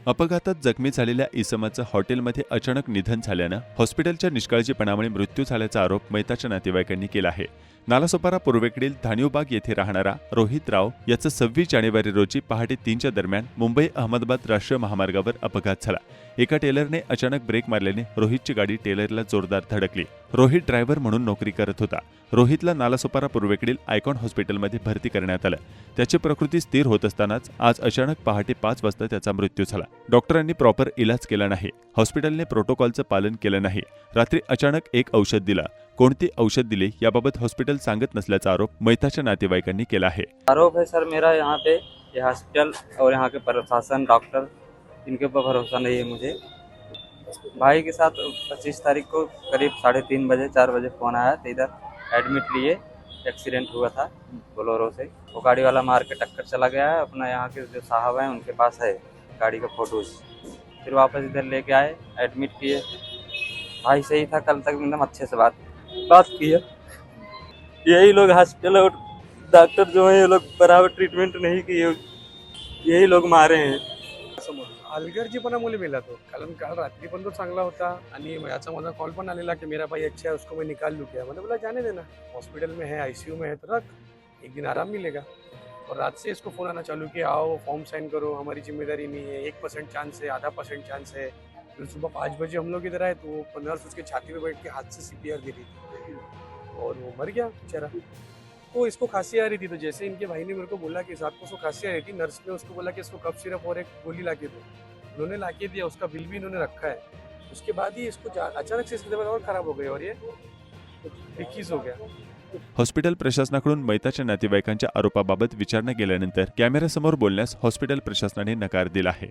अपघातात जखमी झालेल्या इसमाचं हॉटेलमध्ये अचानक निधन झाल्यानं हॉस्पिटलच्या निष्काळजीपणामुळे मृत्यू झाल्याचा आरोप मैताच्या नातेवाईकांनी केला आहे. नालासोपारा पूर्वेकडील धानिवबाग येथे राहणारा रोहित राव याचा 26 जानेवारी रोजी पहाटे 3च्या दरम्यान मुंबई अहमदाबाद राष्ट्रीय महामार्गावर अपघात झाला. एका टेलरने अचानक ब्रेक मारल्याने रोहितची गाडी टेलरला जोरदार धडकली. रोहित ड्रायव्हर म्हणून नोकरी करत होता. रोहितला नालासोपारा पूर्वेकडील आयकॉन हॉस्पिटलमध्ये भरती करण्यात आलं. त्याची प्रकृती स्थिर होत असतानाच आज अचानक पहाटे 5 वाजता त्याचा मृत्यू झाला. डॉक्टरांनी प्रॉपर इलाज केला नाही. हॉस्पिटलने प्रोटोकॉलचं पालन केलं नाही. रात्री अचानक एक औषध दिलं. कोणते औषध दिले याबाबत हॉस्पिटल सांगत नसल्याचा आरोप मैताच्या नातेवाईकांनी केला आहे. आरोप है सर मेरा यहाँ पे ये हॉस्पिटल और यहाँ के प्रशासन डॉक्टर इनके ऊपर भरोसा नहीं है मुझे। भाई के साथ 25 तारीख को करीब 3:30 बजे 4 बजे फ़ोन आया तो इधर एडमिट लिए। एक्सीडेंट हुआ था बोलेरो से, वो गाड़ी वाला मार के टक्कर चला गया है। अपना यहाँ के जो साहब हैं उनके पास है गाड़ी का फोटोज। फिर वापस इधर लेके आए, एडमिट किए। भाई सही था, कल तक एकदम अच्छे से बात की है। यही लोग हॉस्पिटल और डॉक्टर जो हैं ये लोग बराबर ट्रीटमेंट नहीं किए, यही लोग मारे हैं. हलगर्जीपणामुळे मेला तो. कारण काल रात्री पण तो चांगला होता आणि याचा माझा कॉल पण आलेला की मेरा भाई अच्छा है, उसको मैं निकाल लूँ क्या. मैंने बोला जाने देना, हॉस्पिटल में है, आईसीयू में है तो रख, एक दिन आराम मिलेगा. और रात से इसको फ़ोन आना चालू कि आओ फॉर्म साइन करो, हमारी जिम्मेदारी नहीं है, 1% चांस है, ½ % चांस है. फिर सुबह 5 बजे हम लोग इधर आए तो वो 15 उसके छाती में बैठ के हाथ से CPR दे रही थी और वो मर गया बेचारा. तो इसको खांसी आ रही थी, तो जैसे इनके भाई ने मेरे को बोला कि रात को उसको खांसी आ रही थी, नर्स ने उसको बोला कि इसको कफ सिरप और एक गोली ला के दो. उन्होंने ला के दिया, उसका बिल भी इन्होंने रखा है. उसके बाद ही इसको अचानक से इसकी तबीयत और खराब हो गई और ये 21 हो गया. हॉस्पिटल प्रशासनाकडून मैताच्या नातेवाईकांच्या आरोपाबाबत विचारणा केल्यानंतर कॅमेऱ्यासमोर बोलण्यास हॉस्पिटल प्रशासनाने नकार दिला आहे.